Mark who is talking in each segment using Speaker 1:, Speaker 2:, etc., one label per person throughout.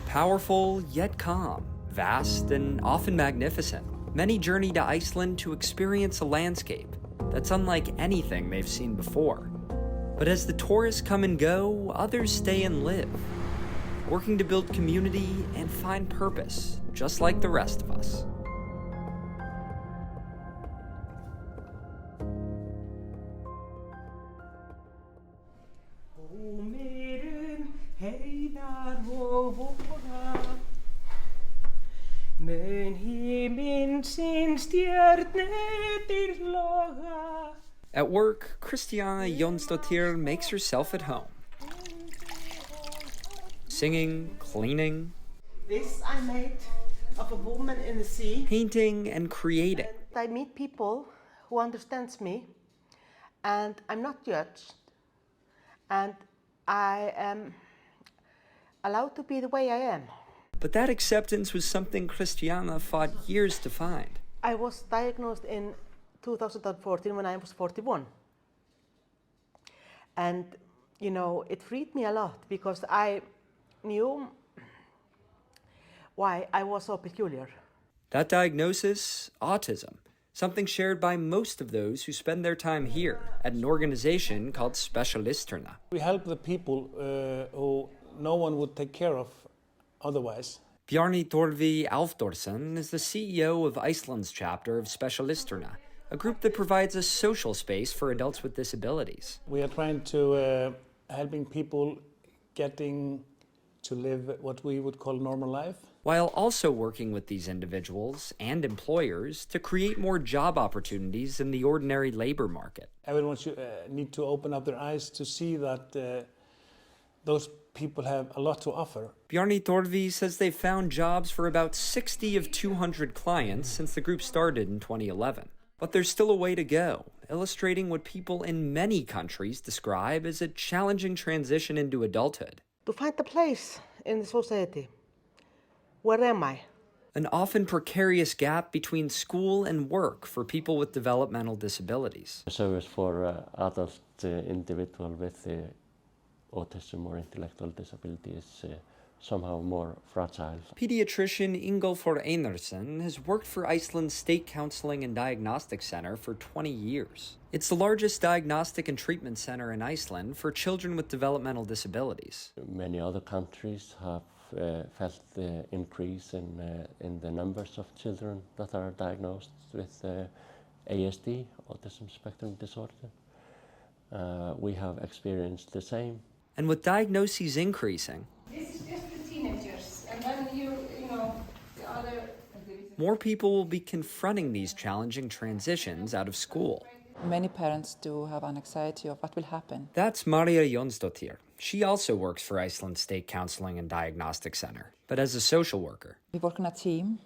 Speaker 1: Powerful yet calm, vast and often magnificent, many journey to Iceland to experience a landscape that's unlike anything they've seen before. But as the tourists come and go, others stay and live, working to build community and find purpose, just like the rest of us. At work, Christiana Jonsdottir makes herself at home. Singing, cleaning,
Speaker 2: This I made of a woman in the sea.
Speaker 1: painting, and creating.
Speaker 2: I meet people who understands me, and I'm not judged, and I am allowed to be the way I am.
Speaker 1: But that acceptance was something Christiana fought years to find.
Speaker 2: I was diagnosed in 2014 when I was 41. And, you know, it freed me a lot because I knew why I was so peculiar.
Speaker 1: That diagnosis, autism, something shared by most of those who spend their time here at an organization called Specialisterna.
Speaker 3: We help the people who no one would take care of otherwise.
Speaker 1: Bjarni Torvi Alfdorsson is the CEO of Iceland's chapter of Specialisterna, a group that provides a social space for adults with disabilities.
Speaker 3: We are trying to helping people getting to live what we would call normal life.
Speaker 1: While also working with these individuals and employers to create more job opportunities in the ordinary labor market.
Speaker 3: Everyone should need to open up their eyes to see that those people have a lot to offer.
Speaker 1: Bjarni Torvi says they've found jobs for about 60 of 200 clients since the group started in 2011. But there's still a way to go, illustrating what people in many countries describe as a challenging transition into adulthood.
Speaker 2: To find a place in the society. Where am I?
Speaker 1: An often precarious gap between school and work for people with developmental disabilities.
Speaker 4: Service for adult individual with autism or intellectual disability is somehow more fragile.
Speaker 1: Pediatrician Ingolfur Einarsson has worked for Iceland's State Counseling and Diagnostic Center for 20 years. It's the largest diagnostic and treatment center in Iceland for children with developmental disabilities.
Speaker 4: Many other countries have felt the increase in the numbers of children that are diagnosed with ASD, autism spectrum disorder. We have experienced the same.
Speaker 1: And with diagnoses increasing,
Speaker 5: This is just the teenagers, and then you know, the other.
Speaker 1: more people will be confronting these challenging transitions out of school.
Speaker 6: Many parents do have an anxiety of what will happen.
Speaker 1: That's Maria Jonsdottir. She also works for Iceland's State Counseling and Diagnostic Center, but as a social worker.
Speaker 6: We work in a team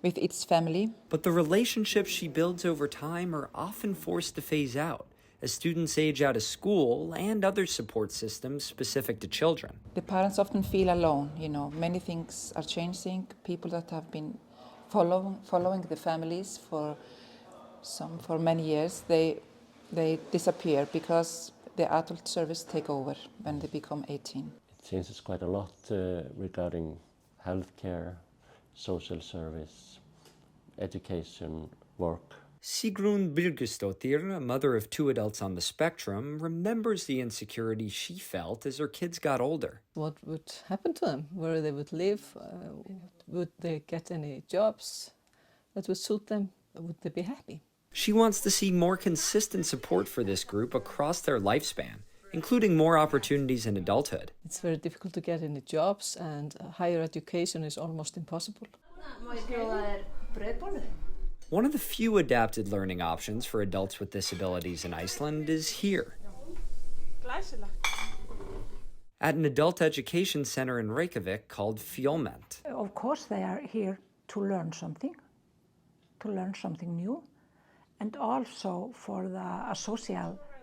Speaker 6: with its family.
Speaker 1: But the relationships she builds over time are often forced to phase out as students age out of school and other support systems specific to children.
Speaker 6: The parents often feel alone, you know, many things are changing. People that have been following the families for many years, they disappear because the adult service take over when they become 18.
Speaker 4: It changes quite a lot regarding healthcare, social service, education, work.
Speaker 1: Sigrun Birgisdottir, a mother of 2 adults on the spectrum, remembers the insecurity she felt as her kids got older.
Speaker 7: What would happen to them, where they would live, would they get any jobs that would suit them, would they be happy?
Speaker 1: She wants to see more consistent support for this group across their lifespan, including more opportunities in adulthood.
Speaker 7: It's very difficult to get any jobs, and higher education is almost impossible.
Speaker 1: One of the few adapted learning options for adults with disabilities in Iceland is here. At an adult education center in Reykjavik called Fjolment.
Speaker 8: Of course they are here to learn something new, and also for the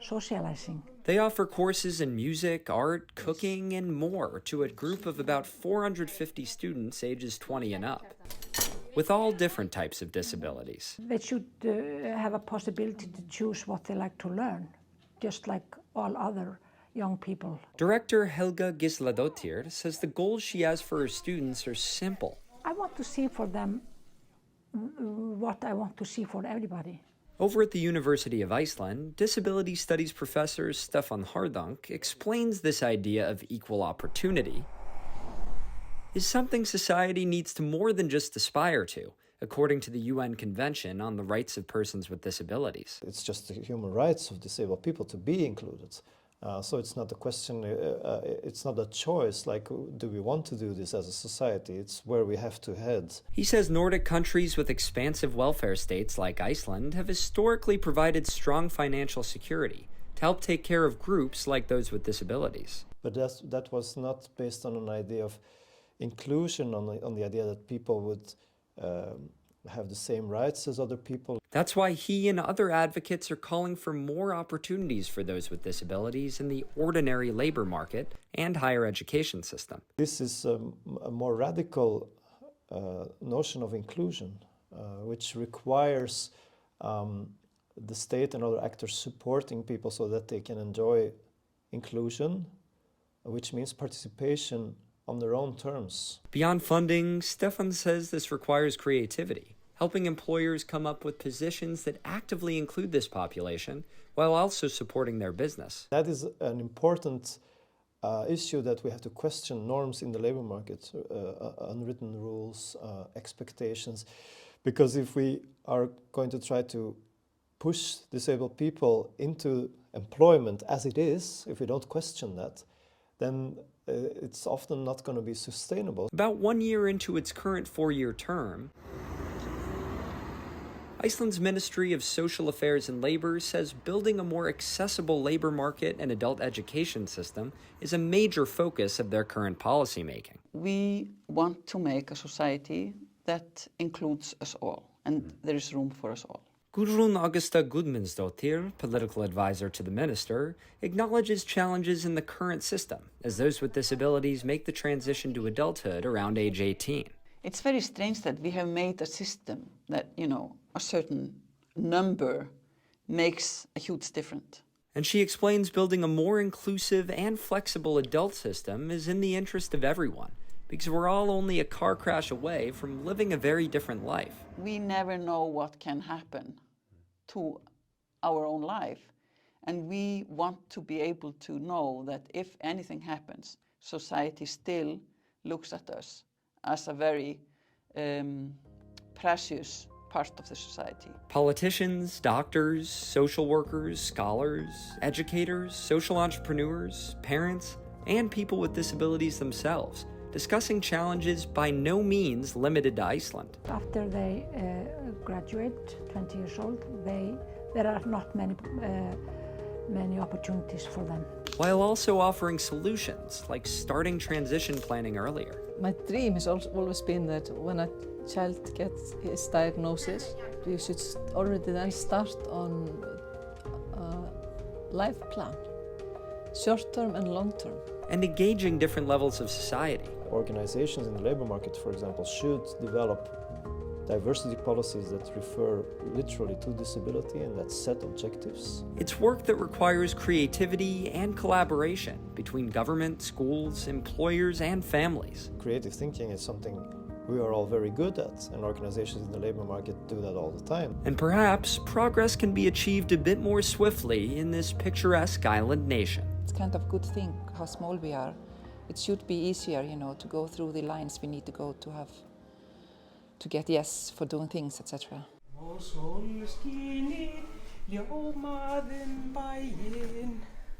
Speaker 8: socializing.
Speaker 1: They offer courses in music, art, cooking, and more to a group of about 450 students ages 20 and up, with all different types of disabilities.
Speaker 8: They should have a possibility to choose what they like to learn, just like all other young people.
Speaker 1: Director Helga Gisladottir says the goals she has for her students are simple.
Speaker 8: I want to see for them what I want to see for everybody.
Speaker 1: Over at the University of Iceland, disability studies professor Stefan Hardunk explains this idea of equal opportunity is something society needs to more than just aspire to, according to the UN Convention on the Rights of Persons with Disabilities.
Speaker 9: It's just the human rights of disabled people to be included. So it's not a question, it's not a choice, like, do we want to do this as a society? It's where we have to head.
Speaker 1: He says Nordic countries with expansive welfare states like Iceland have historically provided strong financial security to help take care of groups like those with disabilities.
Speaker 9: But that was not based on an idea of inclusion, on the idea that people would have the same rights as other people.
Speaker 1: That's why he and other advocates are calling for more opportunities for those with disabilities in the ordinary labor market and higher education system.
Speaker 9: This is a more radical notion of inclusion, which requires the state and other actors supporting people so that they can enjoy inclusion, which means participation on their own terms.
Speaker 1: Beyond funding, Stefan says this requires creativity, helping employers come up with positions that actively include this population while also supporting their business.
Speaker 9: That is an important issue, that we have to question norms in the labor market, unwritten rules, expectations, because if we are going to try to push disabled people into employment as it is, if we don't question that, then it's often not going to be sustainable.
Speaker 1: About 1 year into its current 4-year term, Iceland's Ministry of Social Affairs and Labor says building a more accessible labor market and adult education system is a major focus of their current policymaking.
Speaker 10: We want to make a society that includes us all, and there is room for us all.
Speaker 1: Guðrún Augusta Gudmundsdóttir, political advisor to the minister, acknowledges challenges in the current system as those with disabilities make the transition to adulthood around age 18.
Speaker 10: It's very strange that we have made a system that, a certain number makes a huge difference.
Speaker 1: And she explains building a more inclusive and flexible adult system is in the interest of everyone, because we're all only a car crash away from living a very different life.
Speaker 10: We never know what can happen to our own life, and we want to be able to know that if anything happens, society still looks at us as a very precious part of the society.
Speaker 1: Politicians, doctors, social workers, scholars, educators, social entrepreneurs, parents, and people with disabilities themselves, discussing challenges by no means limited to Iceland.
Speaker 8: After they graduate, 20 years old, there are not many opportunities for them.
Speaker 1: While also offering solutions like starting transition planning earlier.
Speaker 7: My dream has always been that when a child gets his diagnosis, we should already then start on a life plan, short-term and long-term.
Speaker 1: And engaging different levels of society.
Speaker 9: Organizations in the labor market, for example, should develop diversity policies that refer literally to disability and that set objectives.
Speaker 1: It's work that requires creativity and collaboration between government, schools, employers, and families.
Speaker 9: Creative thinking is something we are all very good at, and organizations in the labor market do that all the time.
Speaker 1: And perhaps progress can be achieved a bit more swiftly in this picturesque island nation.
Speaker 6: It's kind of good thing how small we are. It should be easier, to go through the lines we need to go to get yes for doing things, etc.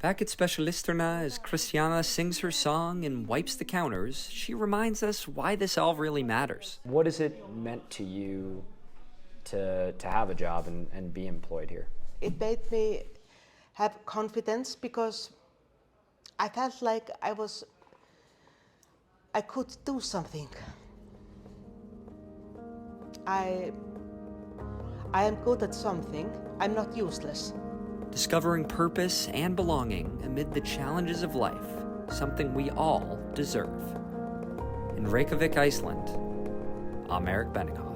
Speaker 1: Back at Specialisterna, as Christiana sings her song and wipes the counters, she reminds us why this all really matters.
Speaker 11: What has it meant to you to have a job and be employed here?
Speaker 2: It made me have confidence because I felt like I could do something. I am good at something. I'm not useless.
Speaker 1: Discovering purpose and belonging amid the challenges of life, something we all deserve. In Reykjavik, Iceland, I'm Eric Benninghoff.